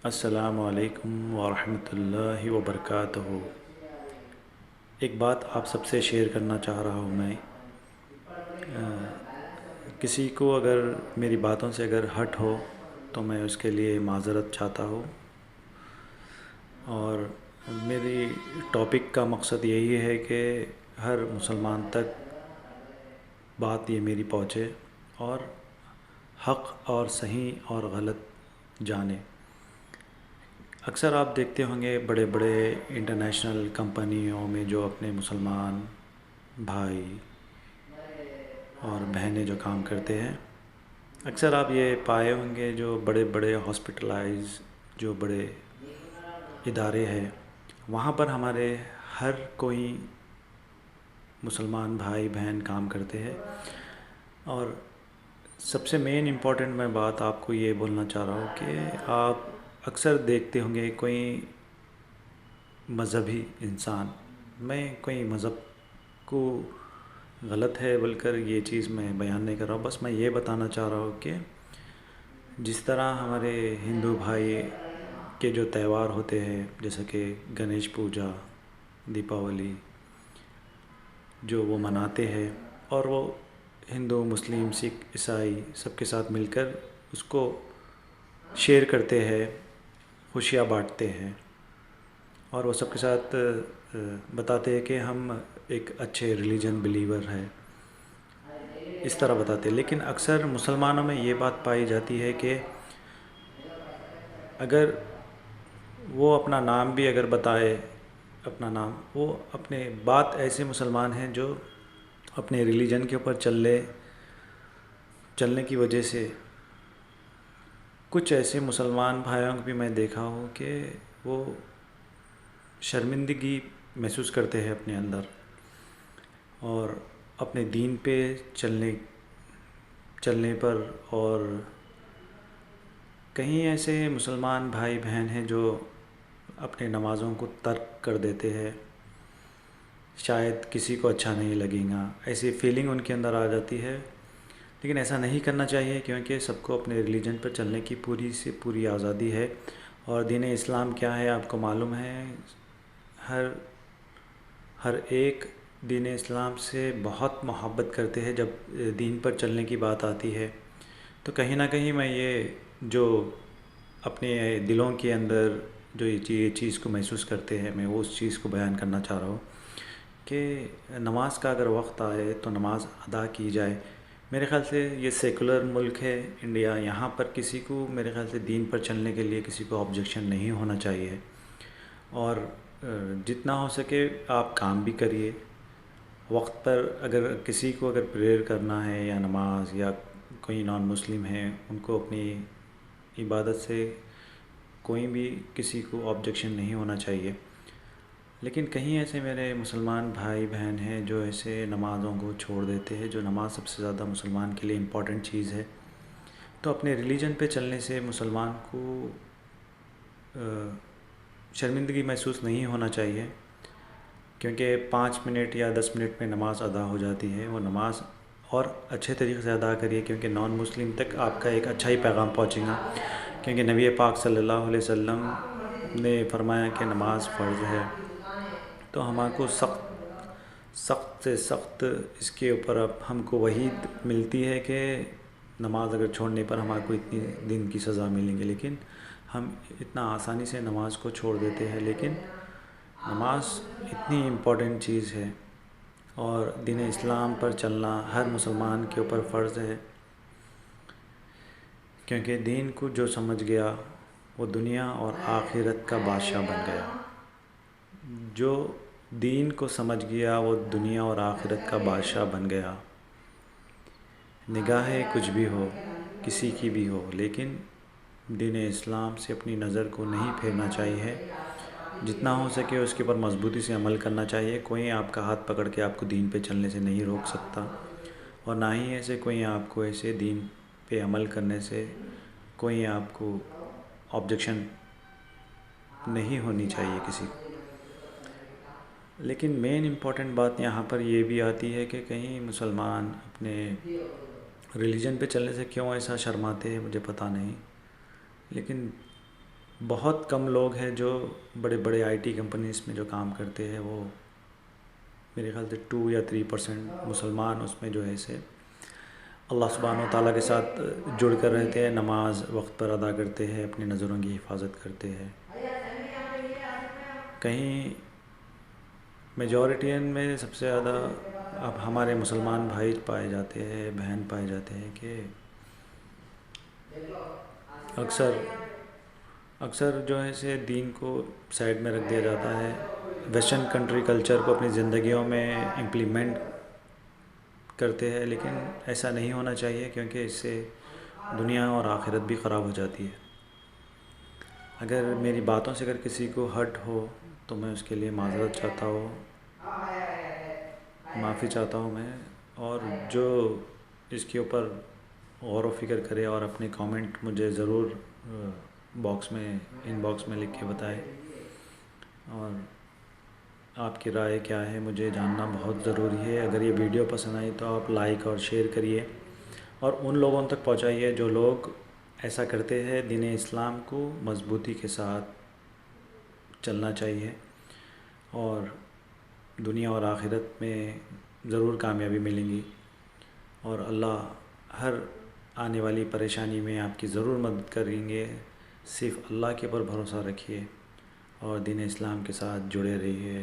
السلام علیکم ورحمۃ اللہ وبرکاتہ۔ ایک بات آپ سب سے شیئر کرنا چاہ رہا ہوں میں۔ کسی کو اگر میری باتوں سے اگر ہٹ ہو تو میں اس کے لیے معذرت چاہتا ہوں، اور میری ٹاپک کا مقصد یہی ہے کہ ہر مسلمان تک بات یہ میری پہنچے اور حق اور صحیح اور غلط جانے۔ اکثر آپ دیکھتے ہوں گے بڑے بڑے انٹرنیشنل کمپنیوں میں جو اپنے مسلمان بھائی اور بہنیں جو کام کرتے ہیں، اکثر آپ یہ پائے ہوں گے جو بڑے بڑے ہاسپٹلائز جو بڑے ادارے ہیں، وہاں پر ہمارے ہر کوئی مسلمان بھائی بہن کام کرتے ہیں۔ اور سب سے مین امپورٹنٹ میں بات آپ کو یہ بولنا چاہ رہا ہوں کہ آپ اکثر دیکھتے ہوں گے کوئی مذہبی انسان، میں کوئی مذہب کو غلط ہے بول کر یہ چیز میں بیان نہیں کر رہا ہوں، بس میں یہ بتانا چاہ رہا ہوں کہ جس طرح ہمارے ہندو بھائی کے جو تہوار ہوتے ہیں، جیسا کہ گنیش پوجا، دیپاولی، جو وہ مناتے ہیں اور وہ ہندو مسلم سکھ عیسائی سب کے ساتھ مل کر اس کو شیئر کرتے ہیں، خوشیاں بانٹتے ہیں، اور وہ سب کے ساتھ بتاتے ہیں کہ ہم ایک اچھے ریلیجن بلیور ہیں، اس طرح بتاتے ہیں۔ لیکن اکثر مسلمانوں میں یہ بات پائی جاتی ہے کہ اگر وہ اپنا نام بھی اگر بتائے، اپنا نام، وہ اپنے بات ایسے مسلمان ہیں جو اپنے ریلیجن کے اوپر چلنے کی وجہ سے کچھ ایسے مسلمان بھائیوں کو بھی میں دیکھا ہوں کہ وہ شرمندگی محسوس کرتے ہیں اپنے اندر، اور اپنے دین پہ چلنے پر، اور کہیں ایسے مسلمان بھائی بہن ہیں جو اپنے نمازوں کو ترک کر دیتے ہیں، شاید کسی کو اچھا نہیں لگے گا، ایسی فیلنگ ان کے اندر آ جاتی ہے۔ لیکن ایسا نہیں کرنا چاہیے، کیونکہ سب کو اپنے ریلیجن پر چلنے کی پوری سے پوری آزادی ہے، اور دین اسلام کیا ہے آپ کو معلوم ہے۔ ہر ایک دین اسلام سے بہت محبت کرتے ہیں۔ جب دین پر چلنے کی بات آتی ہے تو کہیں نہ کہیں میں یہ جو اپنے دلوں کے اندر جو یہ چیز کو محسوس کرتے ہیں، میں وہ اس چیز کو بیان کرنا چاہ رہا ہوں کہ نماز کا اگر وقت آئے تو نماز ادا کی جائے۔ میرے خیال سے یہ سیکولر ملک ہے انڈیا، یہاں پر کسی کو میرے خیال سے دین پر چلنے کے لیے کسی کو آبجیکشن نہیں ہونا چاہیے، اور جتنا ہو سکے آپ کام بھی کریے وقت پر۔ اگر کسی کو اگر پریئر کرنا ہے یا نماز، یا کوئی نان مسلم ہے، ان کو اپنی عبادت سے کوئی بھی کسی کو آبجیکشن نہیں ہونا چاہیے۔ لیکن کہیں ایسے میرے مسلمان بھائی بہن ہیں جو ایسے نمازوں کو چھوڑ دیتے ہیں، جو نماز سب سے زیادہ مسلمان کے لیے امپورٹنٹ چیز ہے۔ تو اپنے ریلیجن پہ چلنے سے مسلمان کو شرمندگی محسوس نہیں ہونا چاہیے، کیونکہ 5 منٹ یا 10 منٹ میں نماز ادا ہو جاتی ہے۔ وہ نماز اور اچھے طریقے سے ادا کریے، کیونکہ نان مسلم تک آپ کا ایک اچھا ہی پیغام پہنچے گا، کیونکہ نبی پاک صلی اللہ علیہ وسلم نے فرمایا کہ نماز فرض ہے۔ تو ہمارے کو سخت سے سخت اس کے اوپر اب ہم کو وعید ملتی ہے کہ نماز اگر چھوڑنے پر ہمارے کو اتنی دن کی سزا ملیں گی، لیکن ہم اتنا آسانی سے نماز کو چھوڑ دیتے ہیں۔ لیکن نماز اتنی امپورٹنٹ چیز ہے، اور دین اسلام پر چلنا ہر مسلمان کے اوپر فرض ہے، کیونکہ دین کو جو سمجھ گیا وہ دنیا اور آخرت کا بادشاہ بن گیا۔ جو دین کو سمجھ گیا وہ دنیا اور آخرت کا بادشاہ بن گیا۔ نگاہیں کچھ بھی ہو، کسی کی بھی ہو، لیکن دین اسلام سے اپنی نظر کو نہیں پھیرنا چاہیے۔ جتنا ہو سکے اس کے اوپر مضبوطی سے عمل کرنا چاہیے۔ کوئی آپ کا ہاتھ پکڑ کے آپ کو دین پہ چلنے سے نہیں روک سکتا، اور نہ ہی ایسے کوئی آپ کو ایسے دین پہ عمل کرنے سے کوئی آپ کو آبجیکشن نہیں ہونی چاہیے کسی کو۔ لیکن مین امپورٹنٹ بات یہاں پر یہ بھی آتی ہے کہ کہیں مسلمان اپنے ریلیجن پہ چلنے سے کیوں ایسا شرماتے ہیں، مجھے پتہ نہیں، لیکن بہت کم لوگ ہیں جو بڑے بڑے آئی ٹی کمپنیز میں جو کام کرتے ہیں، وہ میرے خیال سے 2 یا 3% مسلمان اس میں جو ہے سے اللہ سبحانہ و تعالیٰ کے ساتھ جڑ کر رہتے ہیں، نماز وقت پر ادا کرتے ہیں، اپنی نظروں کی حفاظت کرتے ہیں۔ کہیں میجورٹین میں سب سے زیادہ اب ہمارے مسلمان بھائی پائے جاتے ہیں، بہن پائے جاتے ہیں کہ اکثر جو ہے سے دین کو سائڈ میں رکھ دیا جاتا ہے، ویسٹرن کنٹری کلچر کو اپنی زندگیوں میں امپلیمنٹ کرتے ہیں، لیکن ایسا نہیں ہونا چاہیے، کیونکہ اس سے دنیا اور آخرت بھی خراب ہو جاتی ہے۔ اگر میری باتوں سے اگر کسی کو ہرٹ ہو تو میں اس کے لیے معذرت چاہتا ہوں، معافی چاہتا ہوں میں، اور جو اس کے اوپر غور و فکر کرے اور اپنے کامنٹ مجھے ضرور ان باکس میں لکھ کے بتائے، اور آپ کی رائے کیا ہے مجھے جاننا بہت ضروری ہے۔ اگر یہ ویڈیو پسند آئی تو آپ لائک اور شیئر کریے، اور ان لوگوں تک پہنچائیے جو لوگ ایسا کرتے ہیں۔ دین اسلام کو مضبوطی کے ساتھ چلنا چاہیے، اور دنیا اور آخرت میں ضرور کامیابی ملیں گی، اور اللہ ہر آنے والی پریشانی میں آپ کی ضرور مدد کریں گے۔ صرف اللہ کے اوپر بھروسہ رکھیے اور دین اسلام کے ساتھ جڑے رہیے،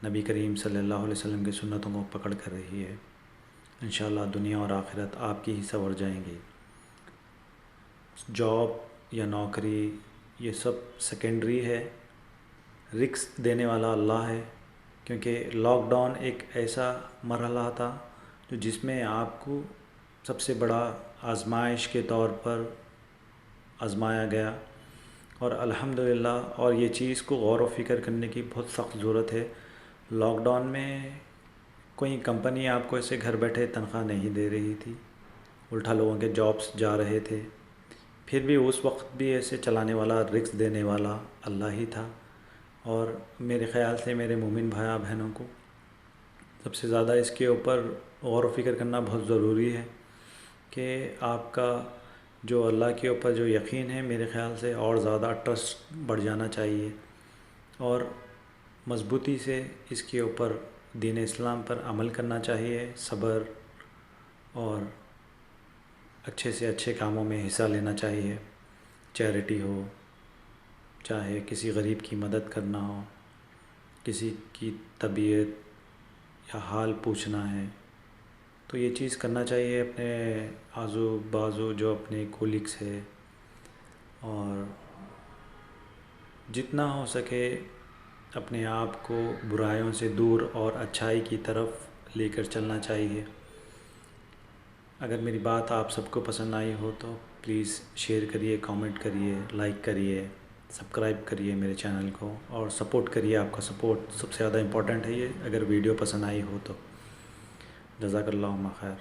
نبی کریم صلی اللہ علیہ وسلم کی سنتوں کو پکڑ کر رہیے۔ انشاءاللہ دنیا اور آخرت آپ کی ہی سنور جائیں گی۔ جاب یا نوکری یہ سب سیکنڈری ہے، رزق دینے والا اللہ ہے، کیونکہ لاک ڈاؤن ایک ایسا مرحلہ تھا جو جس میں آپ کو سب سے بڑا آزمائش کے طور پر آزمایا گیا، اور الحمدللہ، اور یہ چیز کو غور و فکر کرنے کی بہت سخت ضرورت ہے۔ لاک ڈاؤن میں کوئی کمپنی آپ کو ایسے گھر بیٹھے تنخواہ نہیں دے رہی تھی، الٹا لوگوں کے جابس جا رہے تھے، پھر بھی اس وقت بھی ایسے چلانے والا، رزق دینے والا اللہ ہی تھا۔ اور میرے خیال سے میرے مومن بھائیوں بہنوں کو سب سے زیادہ اس کے اوپر غور و فکر کرنا بہت ضروری ہے کہ آپ کا جو اللہ کے اوپر جو یقین ہے، میرے خیال سے اور زیادہ ٹرسٹ بڑھ جانا چاہیے، اور مضبوطی سے اس کے اوپر دین اسلام پر عمل کرنا چاہیے، صبر اور اچھے سے اچھے کاموں میں حصہ لینا چاہیے، چیریٹی ہو، چاہے کسی غریب کی مدد کرنا ہو، کسی کی طبیعت یا حال پوچھنا ہے، تو یہ چیز کرنا چاہیے اپنے آزو بازو جو اپنے کولیگس ہے، اور جتنا ہو سکے اپنے آپ کو برائیوں سے دور اور اچھائی کی طرف لے کر چلنا چاہیے۔ اگر میری بات آپ سب کو پسند آئی ہو تو پلیز شیئر کریے، کامنٹ کریے، لائک کریے، سبسکرائب کریے میرے چینل کو، اور سپورٹ کریے۔ آپ کا سپورٹ سب سے زیادہ امپورٹنٹ ہے یہ، اگر ویڈیو پسند آئی ہو تو۔ جزاک اللہ خیر۔